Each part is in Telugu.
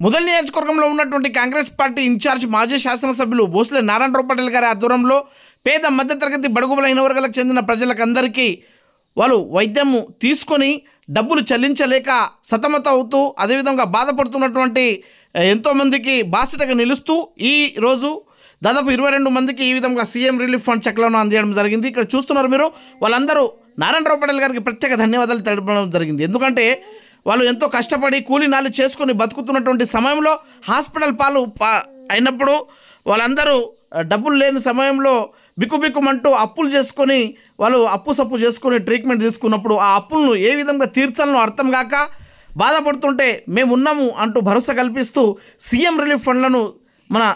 ముదల్ నియోజకవర్గంలో ఉన్నటువంటి కాంగ్రెస్ పార్టీ ఇన్ఛార్జ్ మాజీ శాసనసభ్యులు భోస్లే నారాయణరావు పటేల్ గారి ఆధ్వర్యంలో పేద మధ్యతరగతి బడుగు బలహీన వర్గాలకు చెందిన ప్రజలకందరికీ వాళ్ళు వైద్యము తీసుకొని డబ్బులు చెల్లించలేక సతమత అవుతూ అదేవిధంగా బాధపడుతున్నటువంటి ఎంతోమందికి బాసటగా నిలుస్తూ ఈ రోజు దాదాపు 22 మందికి ఈ విధంగా సీఎం రిలీఫ్ ఫండ్ చెక్లను అందించడం జరిగింది. ఇక్కడ చూస్తున్నారు మీరు, వాళ్ళందరూ నారాయణరావు పటేల్ గారికి ప్రత్యేక ధన్యవాదాలు తెలపడం జరిగింది. ఎందుకంటే వాళ్ళు ఎంతో కష్టపడి కూలీ నాలి చేసుకొని బతుకుతున్నటువంటి సమయంలో హాస్పిటల్ పాలు అయినప్పుడు వాళ్ళందరూ డబ్బులు లేని సమయంలో బిక్కుబిక్కుమంటూ అప్పులు చేసుకొని వాళ్ళు అప్పు సప్పు చేసుకొని ట్రీట్మెంట్ తీసుకున్నప్పుడు ఆ అప్పులను ఏ విధంగా తీర్చాలనో అర్థం కాక బాధపడుతుంటే మేమున్నాము అంటూ భరోసా కల్పిస్తూ సీఎం రిలీఫ్ ఫండ్లను మన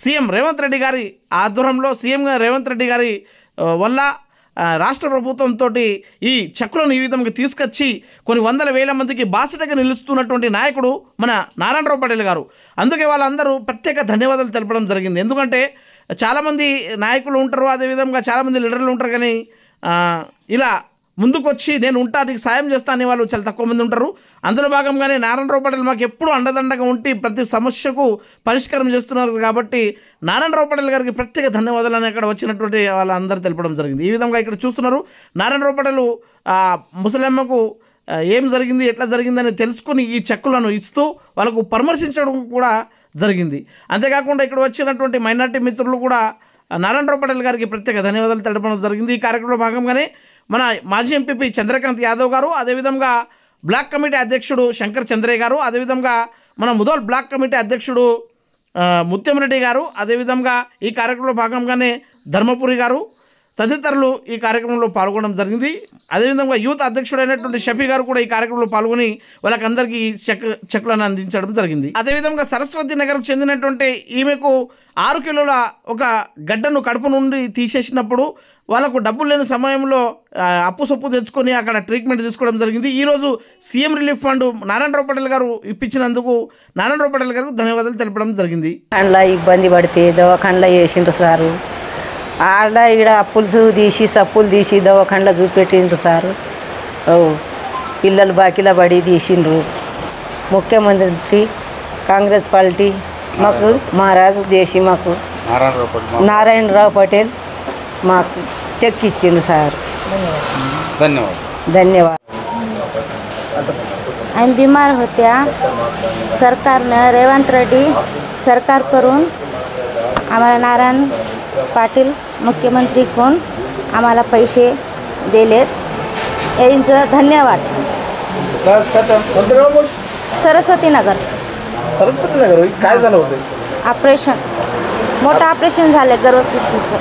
సీఎం రేవంత్ రెడ్డి గారి ఆధ్వర్యంలో సీఎం రేవంత్ రెడ్డి గారి వల్ల రాష్ట్ర ప్రభుత్వంతో ఈ చెక్కులను ఈ విధంగా తీసుకొచ్చి కొన్ని వందల వేల మందికి బాసటగా నిలుస్తున్నటువంటి నాయకుడు మన నారాయణరావు పటేల్ గారు. అందుకే వాళ్ళందరూ ప్రత్యేక ధన్యవాదాలు తెలపడం జరిగింది. ఎందుకంటే చాలామంది నాయకులు ఉంటారు, అదేవిధంగా చాలామంది లీడర్లు ఉంటారు, కానీ ఇలా ముందుకొచ్చి నేను ఉంటా నీకు సాయం చేస్తాను వాళ్ళు చాలా తక్కువ మంది ఉంటారు. అందులో భాగంగానే నారాయణరావు పటేల్ మాకు ఎప్పుడూ అండదండగా ఉండి ప్రతి సమస్యకు పరిష్కారం చేస్తున్నారు. కాబట్టి నారాయణరావు పటేల్ గారికి ప్రత్యేక ధన్యవాదాలు అని అక్కడ వచ్చినటువంటి వాళ్ళందరూ తెలపడం జరిగింది. ఈ విధంగా ఇక్కడ చూస్తున్నారు, నారాయణరావు పటేల్ ముసలమ్మకు ఏం జరిగింది ఎట్లా జరిగిందని తెలుసుకుని ఈ చెక్కులను ఇస్తూ వాళ్ళకు పరామర్శించడం కూడా జరిగింది. అంతేకాకుండా ఇక్కడ వచ్చినటువంటి మైనార్టీ మిత్రులు కూడా నారాయణరావు పటేల్ గారికి ప్రత్యేక ధన్యవాదాలు తెలపడం జరిగింది. ఈ కార్యక్రమంలో భాగంగానే మన మాజీ ఎంపీ చంద్రకాంత్ యాదవ్ గారు, అదేవిధంగా బ్లాక్ కమిటీ అధ్యక్షుడు శంకర్ చంద్రయ్య గారు, అదేవిధంగా మన ముదోల్ బ్లాక్ కమిటీ అధ్యక్షుడు ముత్యంరెడ్డి గారు, అదేవిధంగా ఈ కార్యక్రమంలో భాగంగానే ధర్మపురి గారు తదితరులు ఈ కార్యక్రమంలో పాల్గొనడం జరిగింది. అదేవిధంగా యూత్ అధ్యక్షుడైనటువంటి షఫీ గారు కూడా ఈ కార్యక్రమంలో పాల్గొని వాళ్ళకందరికీ చెక్కులను అందించడం జరిగింది. అదేవిధంగా సరస్వతి నగర్కు చెందినటువంటి ఈమెకు 6 కిలోల ఒక గడ్డను కడుపు నుండి తీసేసినప్పుడు వాళ్ళకు డబ్బులు లేని సమయంలో అప్పు సొప్పు తెచ్చుకొని అక్కడ ట్రీట్మెంట్ తీసుకోవడం జరిగింది. ఈరోజు CM relief fund Narayana Rao Patel గారు ఇప్పించినందుకు నారాయణరావు పటేల్ గారికి ధన్యవాదాలు తెలపడం జరిగింది. కండ్ల ఇబ్బంది పడితే దవాఖండ్ల వేసిండ్రు సారు, ఆడ ఈడ అప్పులు తీసి సప్పులు తీసి దవాఖండ్ల చూపెట్టిండ్రు సారు. పిల్లలు బాకీల పడి తీసిండ్రు. ముఖ్యమంత్రి కాంగ్రెస్ పార్టీ మాకు మహారాజు చేసి మాకు నారాయణరావు పటేల్ మాకు చెక్ ఇచ్చిండు సార్. धन्यवाद. आम्ही बिमार होत्या, सरकारनं रेवंत रेड्डी सरकार करून आम्हाला नारायण पाटील मुख्यमंत्री कोण आम्हाला पैसे दिलेत, यांचं धन्यवाद. सरस्वती नगर. काय झालं होतं? ऑपरेशन, मोठं ऑपरेशन झालं गर्भपिशवीचं.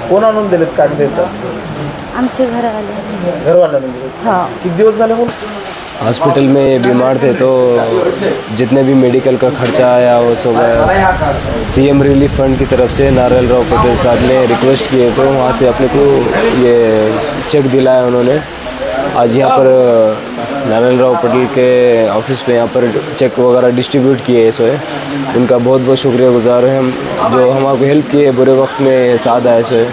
कोण आणून दिलेत कागद? आमचे घरवाले. हाँ. किती दिवस झाले? हॉस्पिटल में बीमार थे तो जितने भी मेडिकल का खर्चा आया वो सब सीएम रिलीफ फंड की तरफ से नारायणराव पटेल साहब ने रिक्वेस्ट किए तो वहाँ से अपने को ये चेक दिलाया उन्होंने. आज यहाँ पर नारायणराव पटेल के ऑफिस पे यहाँ पर चेक वगैरह डिस्ट्रीब्यूट किए सो है. उनका बहुत बहुत शुक्रिया गुजार है हम, जो हमारे हेल्प किए बुरे वक्त में साथ आए सो है.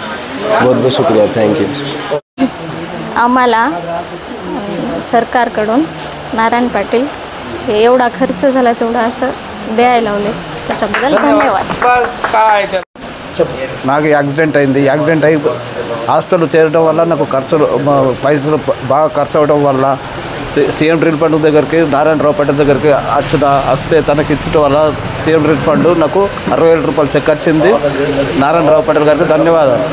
बहुत बहुत शुक्रिया, थैंक यू. आम्हाला सरकारकडून नारायण पाटील हे एवढा खर्च झाला तेवढा असं द्यायला लावले, त्याच्याबद्दल धन्यवाद. నాకు యాక్సిడెంట్ అయింది. యాక్సిడెంట్ అయి హాస్పిటల్ చేరడం వల్ల నాకు పైసలు బాగా ఖర్చు అవడం వల్ల సీఎం రిలీఫ్ ఫండ్ దగ్గరికి నారాయణరావు పటేల్ దగ్గరికి వస్తే తనకి ఇచ్చడం వల్ల సీఎం రిలీఫ్ ఫండ్ నాకు 60,000 రూపాయలు చెక్ వచ్చింది. నారాయణరావు పటేల్ గారికి ధన్యవాదాలు.